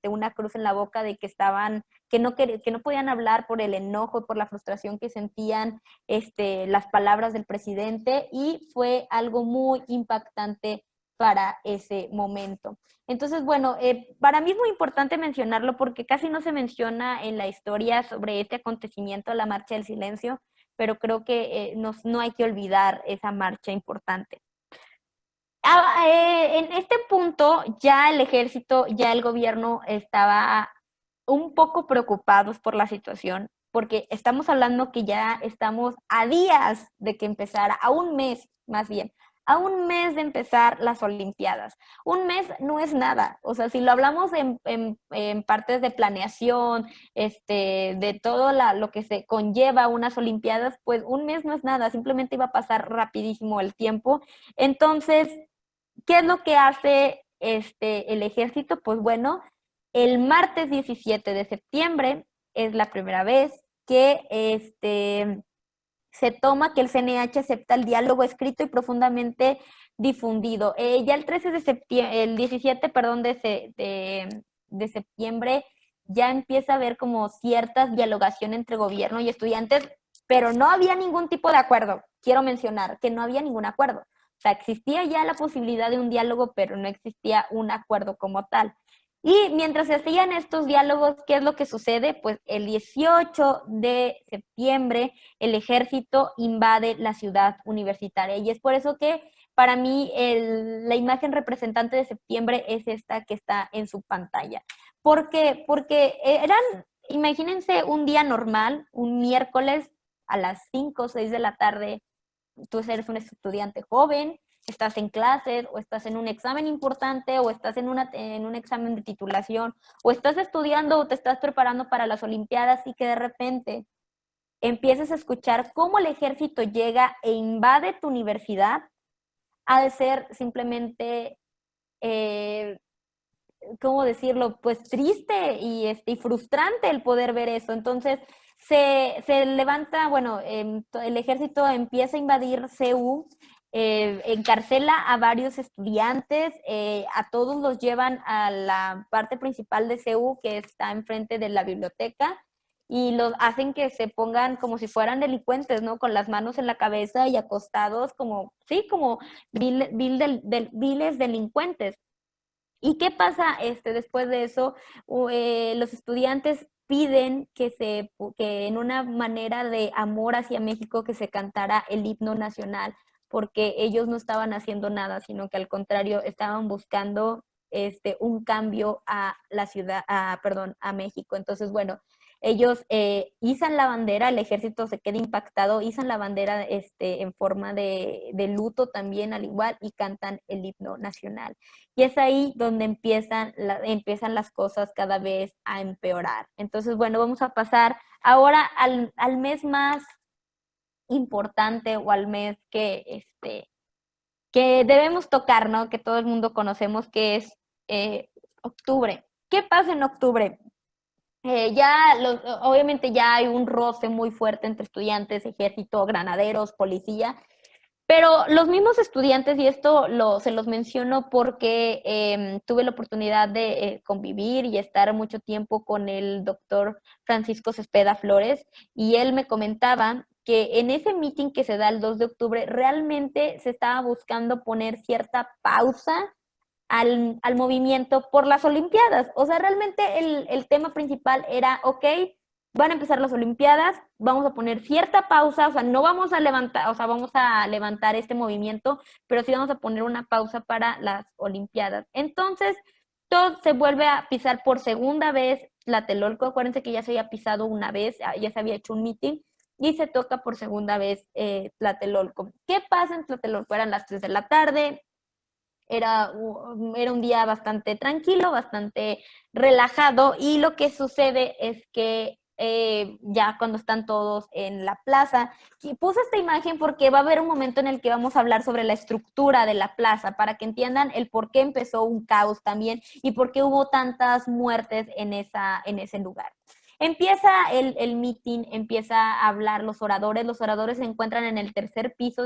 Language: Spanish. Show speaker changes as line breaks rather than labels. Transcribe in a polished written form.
una cruz en la boca de que estaban, que no podían hablar por el enojo y por la frustración que sentían las palabras del presidente, y fue algo muy impactante para ese momento. Entonces, bueno, para mí es muy importante mencionarlo porque casi no se menciona en la historia sobre este acontecimiento, la Marcha del Silencio, pero creo que no hay que olvidar esa marcha importante. En este punto ya el ejército, ya el gobierno estaba un poco preocupados por la situación, porque estamos hablando que ya estamos a días de que empezara, a un mes más bien, a un mes de empezar las Olimpiadas. Un mes no es nada, o sea, si lo hablamos en partes de planeación, de todo lo que se conlleva unas Olimpiadas, pues un mes no es nada, simplemente iba a pasar rapidísimo el tiempo. Entonces, ¿qué es lo que hace el ejército? Pues bueno, el martes 17 de septiembre es la primera vez que se toma, que el CNH acepta el diálogo escrito y profundamente difundido. Ya el 13 de septiembre, el 17, perdón, de septiembre, ya empieza a haber como ciertas dialogación entre gobierno y estudiantes, pero no había ningún tipo de acuerdo. Quiero mencionar que no había ningún acuerdo. O sea, existía ya la posibilidad de un diálogo, pero no existía un acuerdo como tal. Y mientras se hacían estos diálogos, ¿qué es lo que sucede? Pues el 18 de septiembre el ejército invade la ciudad universitaria. Y es por eso que para mí la imagen representante de septiembre es esta que está en su pantalla. ¿Por qué? Porque imagínense un día normal, un miércoles a las 5 o 6 de la tarde, tú eres un estudiante joven, estás en clases o estás en un examen importante o estás en un examen de titulación o estás estudiando o te estás preparando para las Olimpiadas y que de repente empieces a escuchar cómo el ejército llega e invade tu universidad, ha de ser simplemente, ¿cómo decirlo? Pues triste y frustrante el poder ver eso. Entonces, se levanta, bueno, el ejército empieza a invadir CEU, encarcela a varios estudiantes, a todos los llevan a la parte principal de CEU que está enfrente de la biblioteca y los hacen que se pongan como si fueran delincuentes, ¿no? Con las manos en la cabeza y acostados como, sí, como viles delincuentes. ¿Y qué pasa después de eso? Los estudiantes piden que en una manera de amor hacia México que se cantara el himno nacional, porque ellos no estaban haciendo nada, sino que al contrario estaban buscando un cambio a la ciudad, perdón, a México. Entonces, bueno, ellos izan la bandera, el ejército se queda impactado, izan la bandera en forma de luto también al igual y cantan el himno nacional. Y es ahí donde empiezan las cosas cada vez a empeorar. Entonces, bueno, vamos a pasar ahora al mes más importante o al mes que debemos tocar, ¿no? Que todo el mundo conocemos, que es octubre. ¿Qué pasa en octubre? Obviamente ya hay un roce muy fuerte entre estudiantes, ejército, granaderos, policía, pero los mismos estudiantes, y esto se los menciono porque tuve la oportunidad de convivir y estar mucho tiempo con el doctor Francisco Cespeda Flores, y él me comentaba que en ese meeting que se da el 2 de octubre realmente se estaba buscando poner cierta pausa al movimiento por las Olimpiadas. O sea, realmente el tema principal era, ok, van a empezar las Olimpiadas, vamos a poner cierta pausa, o sea, no vamos a levantar, o sea, vamos a levantar este movimiento, pero sí vamos a poner una pausa para las Olimpiadas. Entonces, todo se vuelve a pisar por segunda vez Tlatelolco. Acuérdense que ya se había pisado una vez, ya se había hecho un meeting, y se toca por segunda vez Tlatelolco. ¿Qué pasa en Tlatelolco? Eran las 3 de la tarde, era un día bastante tranquilo, bastante relajado, y lo que sucede es que ya cuando están todos en la plaza, y puse esta imagen porque va a haber un momento en el que vamos a hablar sobre la estructura de la plaza, para que entiendan el por qué empezó un caos también y por qué hubo tantas muertes en ese lugar. Empieza el meeting, empieza a hablar los oradores se encuentran en el tercer piso